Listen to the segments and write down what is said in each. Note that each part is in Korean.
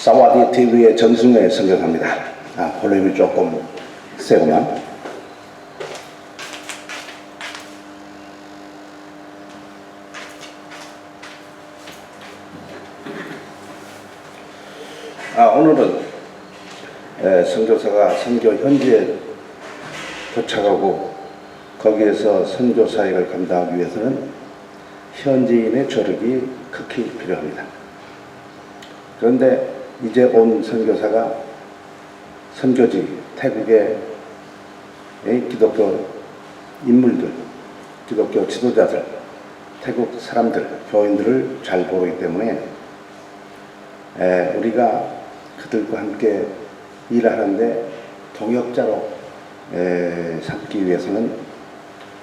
사와디 TV의 전승회 선경합니다. 볼륨이 조금 세구만. 오늘은 선교사가 선교 현지에 도착하고 거기에서 선교 사역을 감당하기 위해서는 현지인의 조력이 극히 필요합니다. 그런데 이제 온 선교사가 선교지 태국의 기독교 인물들, 기독교 지도자들, 태국 사람들, 교인들을 잘 모르기 때문에 우리가 그들과 함께 일하는데 동역자로 삼기 위해서는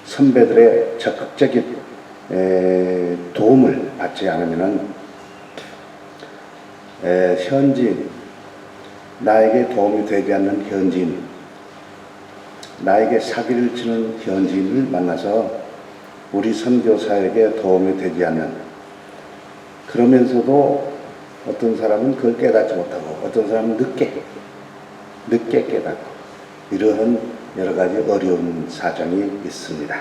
선배들의 적극적인 도움을 받지 않으면은 현지인, 나에게 도움이 되지 않는 현지인, 나에게 사기를 치는 현지인을 만나서 우리 선교사에게 도움이 되지 않는, 그러면서도 어떤 사람은 그걸 깨닫지 못하고 어떤 사람은 늦게 깨닫고 이러한 여러 가지 어려운 사정이 있습니다.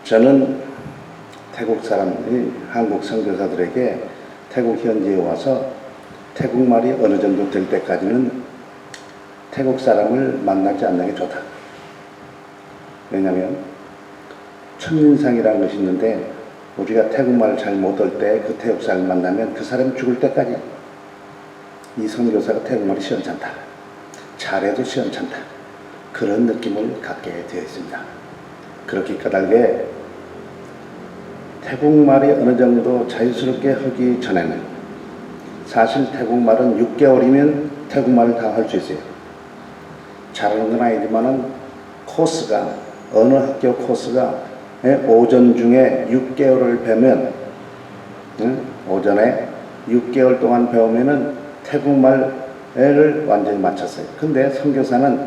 저는 태국 사람들이 한국 선교사들에게 태국 현지에 와서 태국말이 어느 정도 될 때까지는 태국 사람을 만나지 않는 게 좋다. 왜냐하면 첫인상이라는 것이 있는데 우리가 태국말을 잘 못할 때 그 태국 사람을 만나면 그 사람이 죽을 때까지 이 선교사가 태국말이 시원찮다, 잘해도 시원찮다, 그런 느낌을 갖게 되어 있습니다. 그렇게 까닭에 태국말이 어느 정도 자유스럽게 하기 전에는, 사실 태국말은 6개월이면 태국말을 다 할 수 있어요. 잘하는 건 아니지만은 코스가, 어느 학교 코스가 오전 중에 6개월을 배우면, 오전에 6개월 동안 배우면은 태국말을 완전히 마쳤어요. 근데 선교사는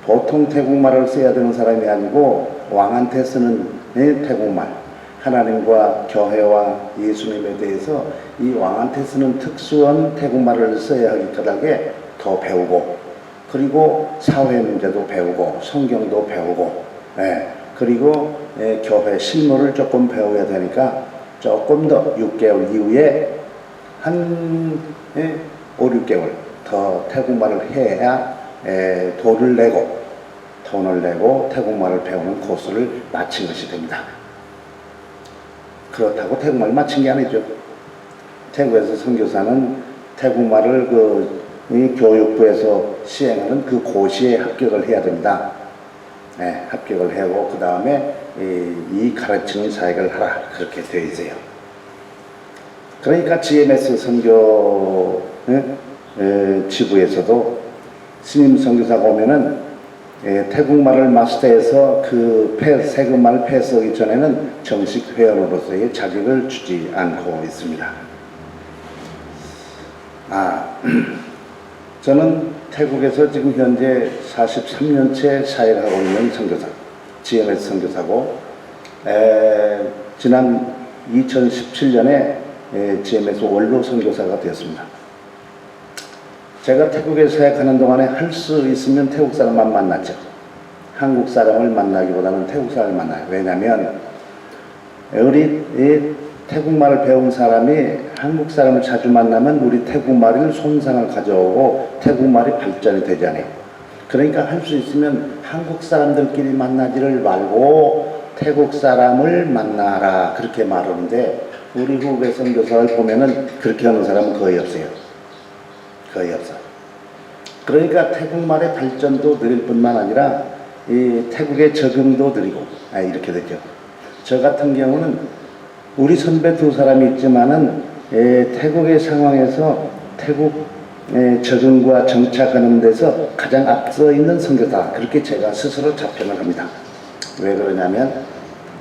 보통 태국말을 써야 되는 사람이 아니고 왕한테 쓰는 태국말, 하나님과 교회와 예수님에 대해서 이 왕한테 쓰는 특수한 태국말을 써야 하기 까닭에 더 배우고, 그리고 사회 문제도 배우고 성경도 배우고, 그리고 교회 실무를 조금 배워야 되니까 조금 더 6개월 이후에 한 5, 6개월 더 태국말을 해야 돈을 내고 태국말을 배우는 코스를 마친 것이 됩니다. 그렇다고 태국말을 마친 게 아니죠. 태국에서 선교사는 태국말을 교육부에서 시행하는 그 고시에 합격을 해야 됩니다. 합격을 하고 그 다음에 이 가르치는 사역을 하라, 그렇게 되어 있어요. 그러니까 GMS 선교 지부에서도 스님 선교사가 오면은 태국말을 마스터해서 그 세금말을 패스하기 전에는 정식 회원으로서의 자격을 주지 않고 있습니다. 저는 태국에서 지금 현재 43년째 사역을 하고 있는 선교사, GMS 선교사고, 지난 2017년에 GMS 원로 선교사가 되었습니다. 제가 태국에 사역하는 동안에 할 수 있으면 태국 사람만 만났죠. 한국 사람을 만나기보다는 태국 사람을 만나요. 왜냐하면 우리 태국말을 배운 사람이 한국 사람을 자주 만나면 우리 태국말이 손상을 가져오고 태국말이 발전이 되지 않아요. 그러니까 할 수 있으면 한국 사람들끼리 만나지를 말고 태국 사람을 만나라, 그렇게 말하는데 우리 후배 선교사를 보면은 그렇게 하는 사람은 거의 없어요. 거의 없어. 그러니까 태국말의 발전도 느릴 뿐만 아니라 이 태국의 적응도 느리고 이렇게 되죠. 저 같은 경우는 우리 선배 두 사람이 있지만은 태국의 상황에서 태국 적응과 정착하는 데서 가장 앞서 있는 선교사, 그렇게 제가 스스로 자평을 합니다. 왜 그러냐면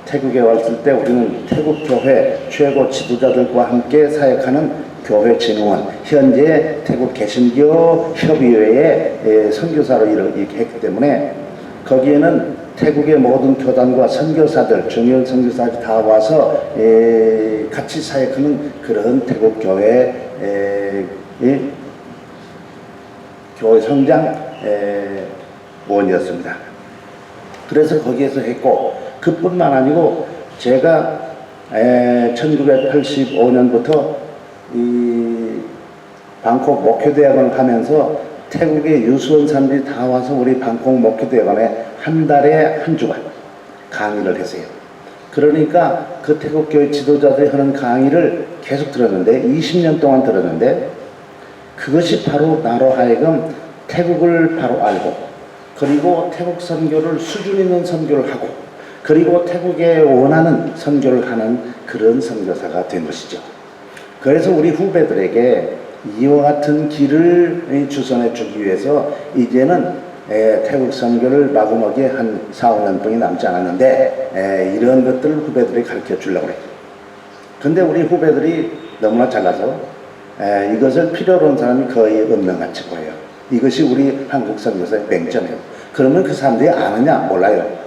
태국에 왔을 때 우리는 태국 교회 최고 지도자들과 함께 사역하는 교회 진흥원, 현재 태국 개신교 협의회의 선교사로 이렇게 했기 때문에 거기에는 태국의 모든 교단과 선교사들, 중요한 선교사들이 다 와서 같이 사역하는 그런 태국 교회 교회 성장 원이었습니다. 그래서 거기에서 했고, 그뿐만 아니고 제가 1985년부터 이 방콕 목회대학원을 하면서 태국의 유수원 사람들이 다 와서 우리 방콕 목회대학원에 한 달에 한 주간 강의를 했어요. 그러니까 그 태국 교회 지도자들이 하는 강의를 계속 들었는데, 20년 동안 들었는데, 그것이 바로 나로 하여금 태국을 바로 알고, 그리고 태국 선교를 수준 있는 선교를 하고, 그리고 태국에 원하는 선교를 하는 그런 선교사가 된 것이죠. 그래서 우리 후배들에게 이와 같은 길을 주선해 주기 위해서 이제는 태국 선교를 마구마구에 한 4, 5년 동이 남지 않았는데 이런 것들을 후배들이 가르쳐 주려고 그래요. 근데 우리 후배들이 너무나 잘나서 이것을 필요로 하는 사람이 거의 없는 같이 보여요. 이것이 우리 한국 선교사의 맹점이에요. 그러면 그 사람들이 아느냐? 몰라요.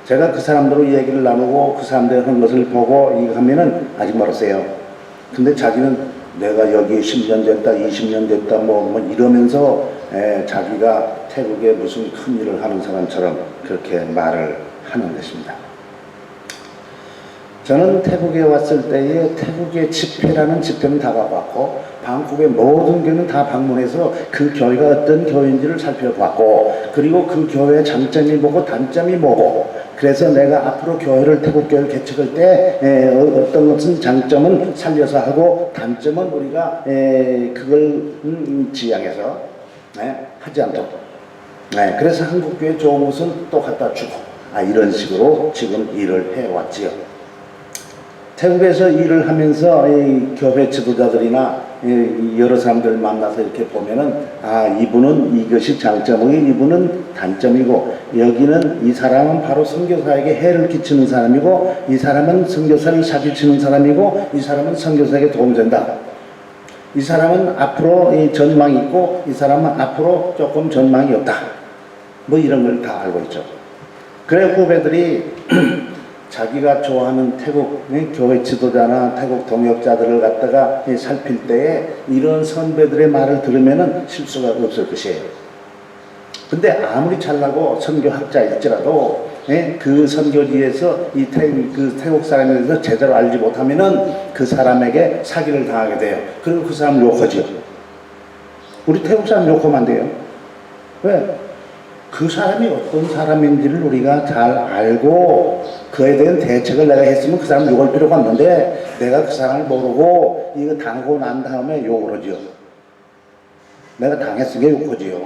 제가 그 사람들로 얘기를 나누고 그 사람들이 하는 것을 보고 이거 하면은 아직 멀었어요. 근데 자기는 내가 여기 10년 됐다, 20년 됐다, 뭐 이러면서 자기가 태국에 무슨 큰 일을 하는 사람처럼 그렇게 말을 하는 것입니다. 저는 태국에 왔을 때에 태국의 집회라는 집회는 다 가봤고, 방콕의 모든 교회는 다 방문해서 그 교회가 어떤 교회인지를 살펴봤고, 그리고 그 교회의 장점이 뭐고 단점이 뭐고, 그래서 내가 앞으로 교회를, 태국 교회를 개척할 때 어떤 것은 장점은 살려서 하고 단점은 우리가 그걸 지양해서 하지 않도록, 그래서 한국 교회 좋은 것은 또 갖다 주고, 이런 식으로 지금 일을 해왔지요. 태국에서 일을 하면서 이 교회 지도자들이나 여러 사람들을 만나서 이렇게 보면은, 이분은 이것이 장점이고 이분은 단점이고, 여기는 이 사람은 바로 선교사에게 해를 끼치는 사람이고, 이 사람은 선교사를 사기치는 사람이고, 이 사람은 선교사에게 도움이 된다. 이 사람은 앞으로 전망이 있고, 이 사람은 앞으로 조금 전망이 없다. 뭐 이런 걸 다 알고 있죠. 그래 후배들이 자기가 좋아하는 태국 교회 지도자나 태국 동역자들을 갖다가 살필 때에 이런 선배들의 말을 들으면은 실수가 없을 것이에요. 근데 아무리 잘나고 선교학자일지라도 그 선교지에서 그 태국 사람에 대해서 제대로 알지 못하면은 그 사람에게 사기를 당하게 돼요. 그리고 그 사람 욕하죠. 우리 태국 사람 욕하면 안 돼요. 왜? 그 사람이 어떤 사람인지를 우리가 잘 알고 그에 대한 대책을 내가 했으면 그 사람 욕할 필요가 없는데, 내가 그 사람을 모르고 이거 당하고 난 다음에 욕을 하죠. 내가 당했으니까 욕하지요.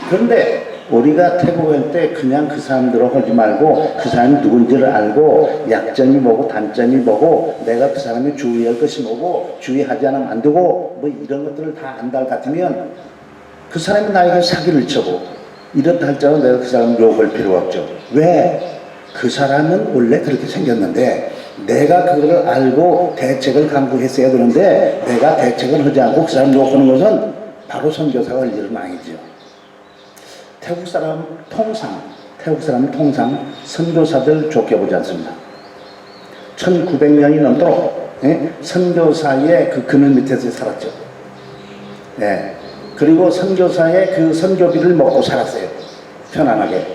그런데 우리가 태국에 때 그냥 그 사람들을 하지 말고 그 사람이 누군지를 알고 약점이 뭐고 단점이 뭐고 내가 그 사람이 주의할 것이 뭐고 주의하지 않으면 안 되고 뭐 이런 것들을 다 안다 할 같으면 그 사람이 나에게 사기를 쳐고 이렇다 할지라도 내가 그 사람을 욕할 필요가 없죠. 왜? 그 사람은 원래 그렇게 생겼는데 내가 그걸 알고 대책을 강구했어야 되는데 내가 대책을 하지 않고 그 사람 욕하는 것은 바로 선교사가 할 일은 아니죠. 태국 사람은 통상 선교사들 좋게 보지 않습니다. 1900년이 넘도록 선교사의 그 그늘 밑에서 살았죠. 그리고 선교사의 그 선교비를 먹고 살았어요. 편안하게.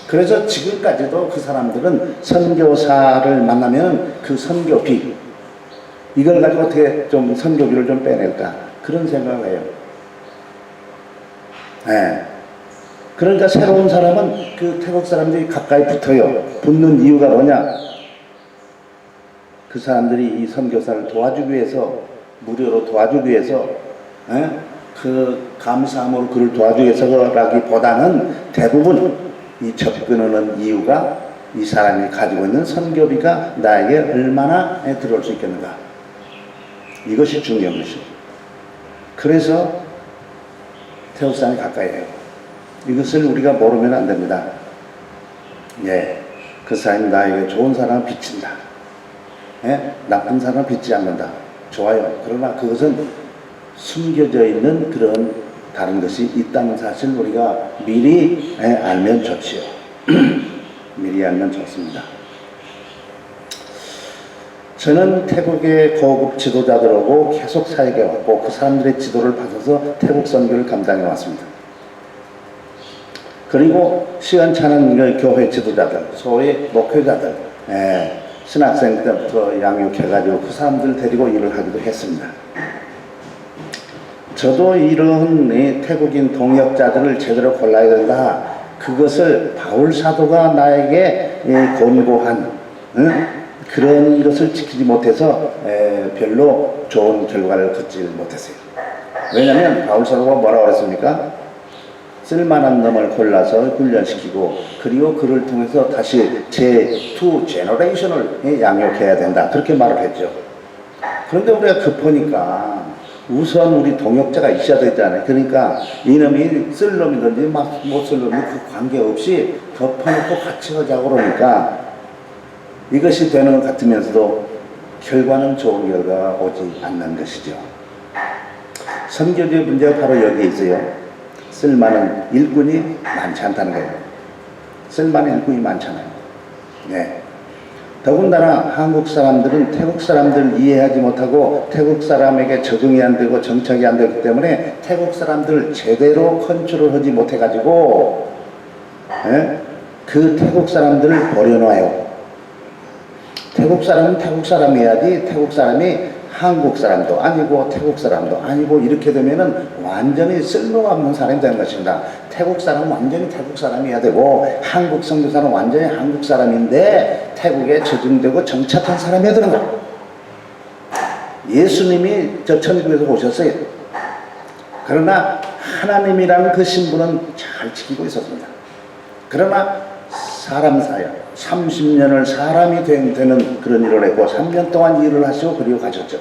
그래서 지금까지도 그 사람들은 선교사를 만나면 그 선교비, 이걸 가지고 어떻게 좀 선교비를 좀 빼낼까, 그런 생각을 해요. 그러니까 새로운 사람은 그 태국 사람들이 가까이 붙어요. 붙는 이유가 뭐냐? 그 사람들이 이 선교사를 도와주기 위해서, 무료로 도와주기 위해서, 그 감사함으로 그를 도와주기 위해서라기보다는 대부분 이 접근하는 이유가 이 사람이 가지고 있는 선교비가 나에게 얼마나 들어올 수 있겠는가. 이것이 중요한 것이죠. 그래서 태국 사람이 가까이 해요. 이것을 우리가 모르면 안 됩니다. 그 사람이 나에게 좋은 사람을 비친다. 나쁜 사람을 비치지 않는다. 좋아요. 그러나 그것은 숨겨져 있는 그런 다른 것이 있다는 사실 우리가 미리 알면 좋지요. 미리 알면 좋습니다. 저는 태국의 고급 지도자들하고 계속 사역해 왔고 그 사람들의 지도를 받아서 태국 선교를 감당해 왔습니다. 그리고 시원찮은 그 교회 지도자들, 소위 목회자들, 신학생 때부터 양육해가지고 그 사람들 데리고 일을 하기도 했습니다. 저도 이런 태국인 동역자들을 제대로 골라야 된다. 그것을 바울 사도가 나에게 권고한 그런 것을 지키지 못해서 별로 좋은 결과를 듣지 못했어요. 왜냐하면 바울 사도가 뭐라고 그랬습니까? 쓸만한 놈을 골라서 훈련시키고 그리고 그를 통해서 다시 제2 제너레이션을 양육해야 된다. 그렇게 말을 했죠. 그런데 우리가 급하니까 우선 우리 동역자가 있어야 되잖아요. 그러니까 이놈이 쓸 놈이든지 못 쓸 놈이 그 관계없이 덮어놓고 같이 하자고 그러니까 이것이 되는 것 같으면서도 결과는 좋은 결과가 오지 않는 것이죠. 선교지의 문제가 바로 여기에 있어요. 쓸만한 일꾼이 많지 않다는 거예요. 쓸만한 일꾼이 많잖아요. 네. 더군다나 한국 사람들은 태국 사람들 이해하지 못하고 태국 사람에게 적응이 안 되고 정착이 안 되기 때문에 태국 사람들 제대로 컨트롤하지 못해가지고 그 태국 사람들을 버려놔요. 태국 사람은 태국 사람이야지 태국 사람이 한국 사람도 아니고 태국 사람도 아니고 이렇게 되면은 완전히 쓸모없는 사람이 되는 것입니다. 태국 사람은 완전히 태국 사람이어야 되고 한국 선교사는 완전히 한국 사람인데 태국에 적응되고 정착한 사람이어야 되는 거예요. 예수님이 저 천국에서 오셨어요. 그러나 하나님이라는 그 신분은 잘 지키고 있었습니다. 그러나 사람 사역 30년을 사람이 되는 그런 일을 했고 3년 동안 일을 하시고 그리고 가셨죠.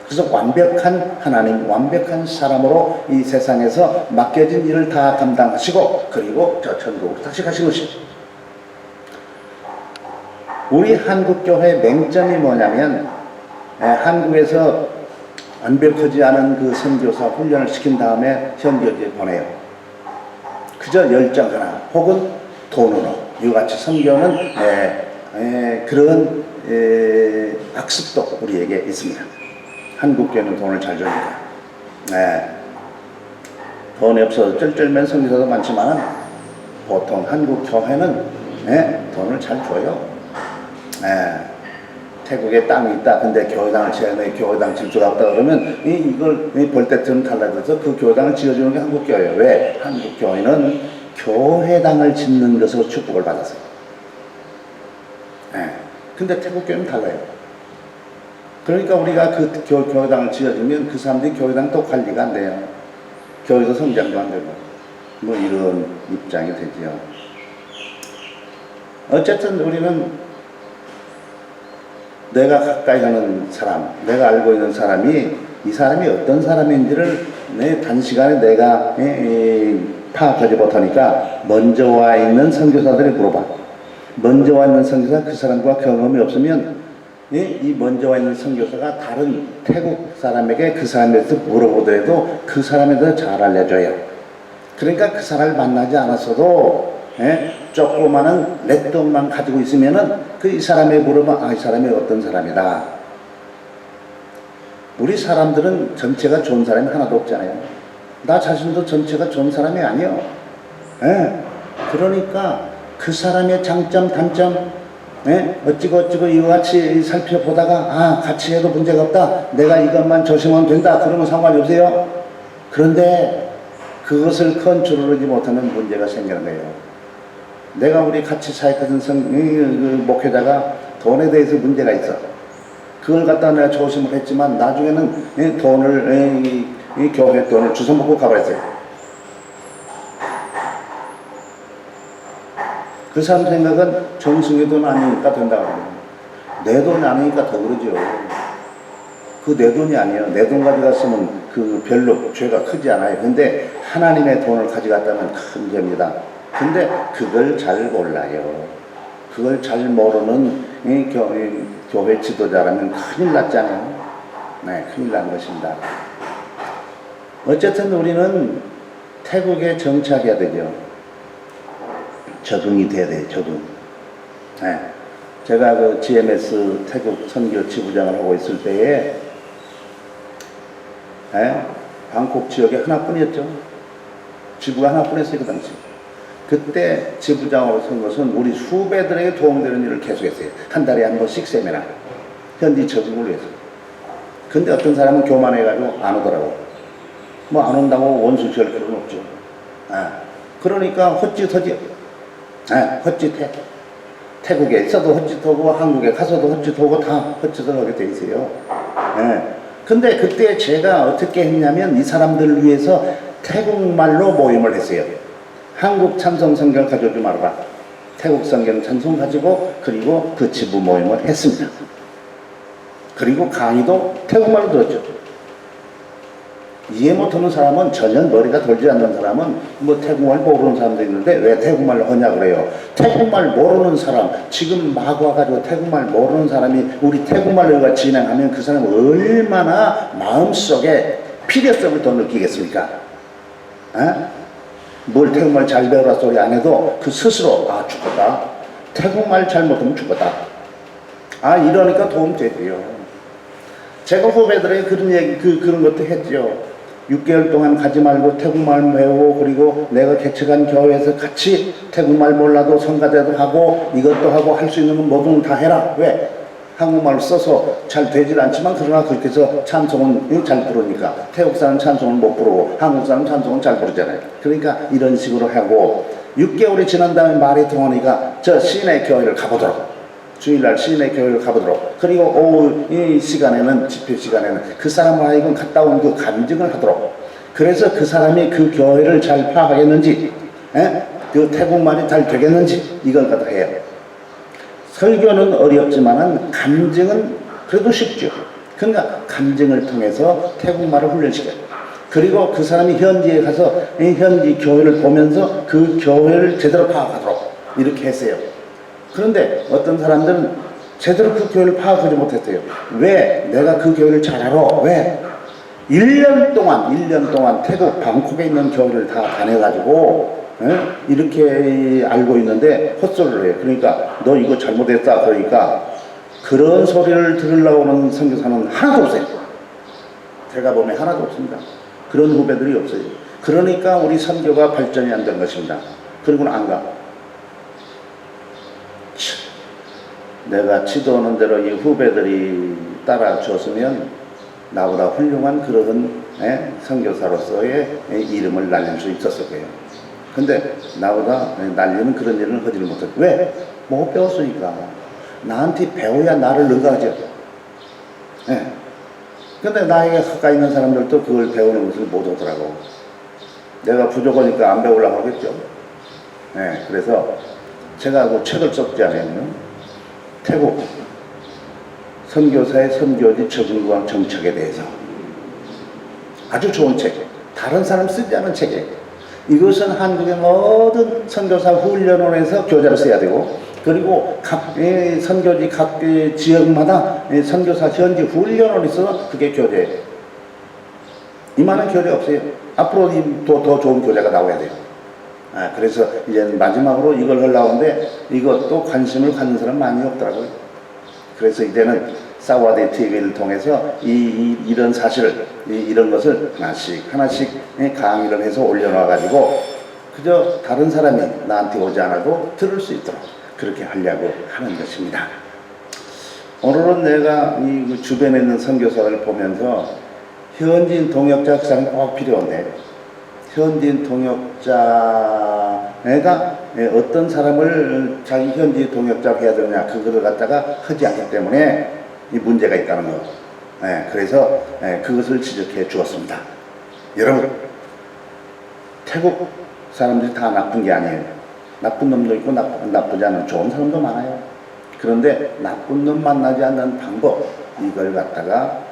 그래서 완벽한 하나님, 완벽한 사람으로 이 세상에서 맡겨진 일을 다 감당하시고 그리고 저 천국으로 다시 가신 것이죠. 우리 한국교회의 맹점이 뭐냐면 한국에서 완벽하지 않은 그 선교사 훈련을 시킨 다음에 현지에 보내요. 그저 열정 하나 혹은 돈으로 이같이 선교는 그런 악습도 우리에게 있습니다. 한국교회는 돈을 잘 주니까 돈이 없어서 쩔쩔맨 선교사도 많지만 보통 한국교회는 돈을 잘 줘요. 태국에 땅이 있다. 근데 교회당을 지어야 돼. 교회당 질 수가 없다. 그러면 이걸 벌 때쯤 달라져서 그 교회당을 지어주는 게 한국교회예요. 왜? 한국교회는 교회당을 짓는 것으로 축복을 받았어요. 근데 태국교회는 달라요. 그러니까 우리가 그 교회당을 지어주면 그 사람들이 교회당 또 관리가 안 돼요. 교회도 성장도 안 되고 뭐 이런 입장이 되지요. 어쨌든 우리는 내가 가까이 하는 사람, 내가 알고 있는 사람이 이 사람이 어떤 사람인지를 단시간에 내가 파악하지 못하니까 먼저 와 있는 선교사들이 물어봐. 먼저 와 있는 선교사 그 사람과 경험이 없으면 이 먼저 와 있는 선교사가 다른 태국 사람에게 그 사람에 대해서 물어보더라도 그 사람에 대해서 잘 알려줘요. 그러니까 그 사람을 만나지 않았어도 조그마한 렛돈만 가지고 있으면은 이 사람에 물어보면 이 사람이 어떤 사람이다. 우리 사람들은 전체가 좋은 사람이 하나도 없잖아요. 나 자신도 전체가 좋은 사람이 아니요. 그러니까 그 사람의 장점, 단점, 어찌고 이거 같이 살펴보다가 같이 해도 문제가 없다. 내가 이것만 조심하면 된다. 그러면 상관이 없어요. 그런데 그것을 컨트롤하지 못하면 문제가 생기는 거예요. 내가 우리 같이 사역하던 목회자가 돈에 대해서 문제가 있어. 그걸 갖다 내가 조심을 했지만 나중에는 돈을 이 교회 돈을 주워 먹고 가버렸어요. 그 사람 생각은 정승의 돈 아니니까 된다고 그래요. 내 돈이 아니니까 더 그러죠. 그 내 돈이 아니에요. 내 돈 가져갔으면 그 별로 죄가 크지 않아요. 근데 하나님의 돈을 가져갔다면 큰 죄입니다. 근데 그걸 잘 몰라요. 그걸 잘 모르는 교회 지도자라면 큰일 났잖아요. 큰일 난 것입니다. 어쨌든 우리는 태국에 정착해야 되죠. 적응이 돼야 돼요, 적응. 네. 제가 그 GMS 태국 선교 지부장을 하고 있을 때에, 네? 방콕 지역에 하나뿐이었죠. 지부가 하나뿐이었어요, 그 당시. 그때 지부장으로 선 것은 우리 후배들에게 도움되는 일을 계속했어요. 한 달에 한 번씩 세미나. 현지 적응을 위해서. 근데 어떤 사람은 교만해가지고 안 오더라고. 뭐 안 온다고 원수 지을 필요는 없죠. 그러니까 헛짓하지. 헛짓해. 태국에 있어도 헛짓하고 한국에 가서도 헛짓하고 다 헛짓을 하게 돼 있어요. 근데 그때 제가 어떻게 했냐면 이 사람들을 위해서 태국말로 모임을 했어요. 한국 찬송 성경 가져오지 말아라. 태국 성경 찬송 가지고 그리고 그 지부 모임을 했습니다. 그리고 강의도 태국말로 들었죠. 이해 못하는 사람은, 전혀 머리가 돌지 않는 사람은 뭐 태국말 모르는 사람도 있는데 왜 태국말로 하냐 그래요. 태국말 모르는 사람, 지금 막 와가지고 태국말 모르는 사람이 우리 태국말로 진행하면 그 사람은 얼마나 마음속에 필요성을 더 느끼겠습니까? 뭘 태국말 잘 배우라 소리 안 해도 그 스스로 죽었다. 태국말 잘못하면 죽었다. 이러니까 도움 되고요. 제가 후배들에게 그런 얘기, 그런 것도 했죠. 6개월 동안 가지 말고 태국말 배우고, 그리고 내가 개척한 교회에서 같이 태국말 몰라도 성가대도 하고 이것도 하고 할 수 있는 건 뭐든 다 해라. 왜? 한국말을 써서 잘 되질 않지만 그러나 그렇게 해서 찬송은 잘 부르니까. 태국 사람 찬송은 못 부르고 한국 사람 찬송은 잘 부르잖아요. 그러니까 이런 식으로 하고 6개월이 지난 다음에 말이 통하니까 저 시내 교회를 가보도록, 주일날 시내 교회를 가보도록, 그리고 오후 이 시간에는, 집회 시간에는 그 사람과 하여금 갔다 온 그 간증을 하도록. 그래서 그 사람이 그 교회를 잘 파악하겠는지, 그 태국말이 잘 되겠는지 이걸 갖다 해요. 설교는 어렵지만은 간증은 그래도 쉽죠. 그러니까 간증을 통해서 태국말을 훈련시켜요. 그리고 그 사람이 현지에 가서 현지 교회를 보면서 그 교회를 제대로 파악하도록 이렇게 했어요. 그런데 어떤 사람들은 제대로 그 교회를 파악하지 못했어요. 왜? 내가 그 교회를 잘 알아. 왜? 1년 동안 태국 방콕에 있는 교회를 다 다녀가지고 이렇게 알고 있는데 헛소리를 해요. 그러니까 너 이거 잘못했다. 그러니까 그런 소리를 들으려고 하는 선교사는 하나도 없어요. 제가 보면 하나도 없습니다. 그런 후배들이 없어요. 그러니까 우리 선교가 발전이 안 된 것입니다. 그리고는 안 가. 내가 지도하는 대로 이 후배들이 따라줬으면 나보다 훌륭한 그런 선교사로서의 이름을 날릴 수 있었을 거예요. 근데 나보다 날리는 그런 일은 하지를 못했고. 왜? 못 배웠으니까. 나한테 배워야 나를 능가하죠. 근데 나에게 가까이 있는 사람들도 그걸 배우는 것을 못 하더라고. 내가 부족하니까 안 배우려고 하겠죠. 그래서 제가 그 책을 썼지 않아요. 태국 선교사의 선교지 적응과 정착에 대해서. 아주 좋은 책. 다른 사람 쓰지 않은 책이에요. 이것은 한국의 모든 선교사 훈련원에서 교재를 써야 되고, 그리고 각 선교지 각 지역마다 선교사 현지 훈련원이 있어서 그게 교재예요. 이만한 교재 없어요. 앞으로 더 좋은 교재가 나와야 돼요. 그래서 이제 마지막으로 이걸 하려고 하는데 이것도 관심을 갖는 사람 많이 없더라고요. 그래서 이제는 사와디 TV를 통해서 이런 사실을, 이런 것을 하나씩 강의를 해서 올려놔가지고 그저 다른 사람이 나한테 오지 않아도 들을 수 있도록 그렇게 하려고 하는 것입니다. 오늘은 내가 이 주변에 있는 선교사를 보면서 현지인 동역자 그 사람이 꼭 필요한데, 현지인 동역자가 어떤 사람을 자기 현지 동역자로 해야 되느냐, 그거를 갖다가 하지 않기 때문에 이 문제가 있다는 거. 그래서 그것을 지적해 주었습니다. 여러분, 태국 사람들이 다 나쁜 게 아니에요. 나쁜 놈도 있고 나쁘지 않은 좋은 사람도 많아요. 그런데 나쁜 놈 만나지 않는 방법, 이걸 갖다가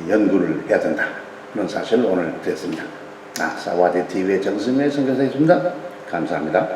연구를 해야 된다. 그런 사실을 오늘 드렸습니다. 사와디 TV의 정승래 선교사였습니다. 감사합니다.